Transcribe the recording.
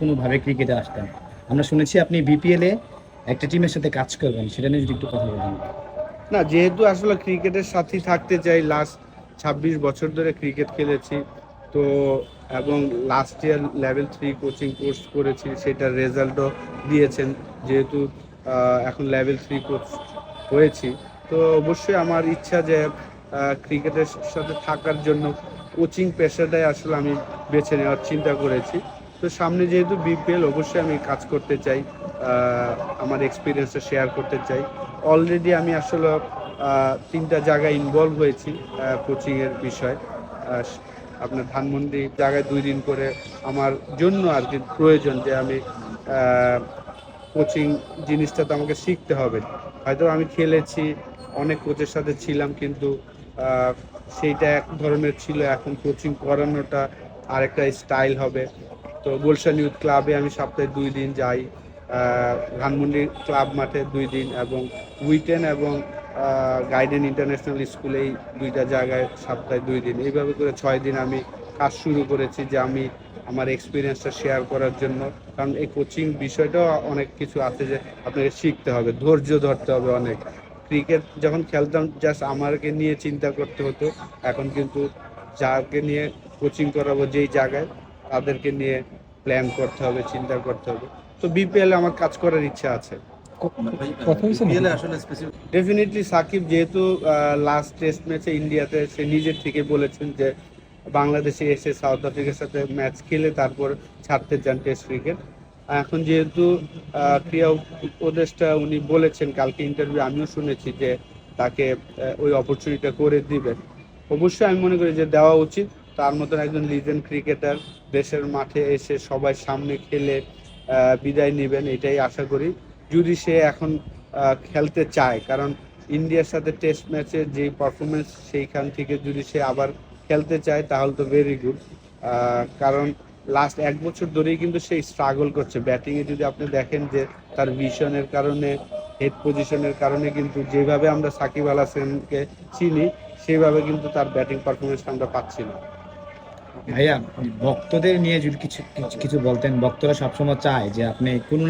কোনোভাবে ক্রিকেটে আসতেন? আমরা শুনেছি আপনি বিপিএলে একটা টিমের সাথে কাজ করবেন, সেটা নিয়ে যদি একটু কথা বলেন। না, যেহেতু আসলে ক্রিকেটের সাথেই থাকতে চাই, লাস্ট 26 বছর ধরে ক্রিকেট খেলেছি তো, এবং last year level 3 coaching course করেছি, সেটার রেজাল্টও দিয়েছেন। যেহেতু এখন লেভেল 3 কোচ হয়েছি, তো অবশ্যই আমার ইচ্ছা যে ক্রিকেটের সাথে থাকার জন্য কোচিং পেশাটাই আসলে আমি বেছে নেওয়ার চিন্তা করেছি। তো সামনে যেহেতু বিপিএল, অবশ্যই আমি কাজ করতে চাই, আমার এক্সপিরিয়েন্সটা শেয়ার করতে চাই। অলরেডি আমি আসলে 3টা জায়গায় ইনভলভ হয়েছি কোচিংয়ের বিষয়। আপনার ধানমন্ডি জায়গায় 2 দিন করে আমার জন্য আর কি প্রয়োজন যে আমি কোচিং জিনিসটা তো আমাকে শিখতে হবে। হয়তো আমি খেলেছি, অনেক কোচের সাথে ছিলাম, কিন্তু সেইটা এক ধরনের ছিল, এখন কোচিং করানোটা আরেকটা স্টাইল হবে। তো গুলশান ইউথ ক্লাবে আমি সপ্তাহে 2 দিন যাই, ধানমন্ডি ক্লাব মাঠে 2 দিন, এবং উইটেন এবং গাইডেন ইন্টারন্যাশনাল স্কুলেই 2টা জায়গায় সপ্তাহে 2 দিন, এইভাবে করে 6 দিন আমি কাজ শুরু করেছি যে আমি আমার এক্সপিরিয়েন্সটা শেয়ার করার জন্য। কারণ এই কোচিং বিষয়টাও অনেক কিছু আছে যে আপনাকে শিখতে হবে, ধৈর্য ধরতে হবে অনেক। ক্রিকেট যখন খেলতাম জাস্ট আমাকে নিয়ে চিন্তা করতে হতো, এখন কিন্তু যাকে নিয়ে কোচিং করাবো যেই জায়গায়, তাদেরকে নিয়ে প্ল্যান করতে হবে, চিন্তা করতে হবে। তো বিপিএল আমার কাজ করার ইচ্ছা আছে। কথা হয়েছে নাকি? ডেফিনেটলি সাকিব যেহেতু লাস্ট টেস্ট ম্যাচে ইন্ডিয়াতে, সে নিজের থেকে বলেছেন যে বাংলাদেশে এসে সাউথ আফ্রিকার সাথে ম্যাচ খেলে তারপর ছাড়তে চান টেস্ট ক্রিকেট। এখন যেহেতু ক্রীড়া উপদেষ্টা উনি বলেছেন, কালকে ইন্টারভিউ আমিও শুনেছি যে তাকে ওই অপরচুনিটিটা করে দিবেন। অবশ্যই আমি মনে করি যে দেওয়া উচিত। তার মতন একজন লিজেন্ড ক্রিকেটার দেশের মাঠে এসে সবার সামনে খেলে বিদায় নেবেন, এটাই আশা করি। যদি সে এখন খেলতে চায়, কারণ ইন্ডিয়ার সাথে টেস্ট ম্যাচের যে পারফরমেন্স, সেইখান থেকে যদি সে আবার খেলতে চায় তাহলে তো ভেরি গুড। কারণ লাস্ট 1 বছর ধরেই কিন্তু সে স্ট্রাগল করছে ব্যাটিংয়ে। যদি আপনি দেখেন যে তার ভিশনের কারণে, হেড পজিশনের কারণে কিন্তু যেভাবে আমরা সাকিব আল হাসানকে চিনি, সেইভাবে কিন্তু তার ব্যাটিং পারফরমেন্সটা আমরা পাচ্ছি না। ভাইয়া, ভক্তদের নিয়ে যদি কিছু কিছু কিছু বলতেন। ভক্তরা সবসময় চায় যে আপনি কোনো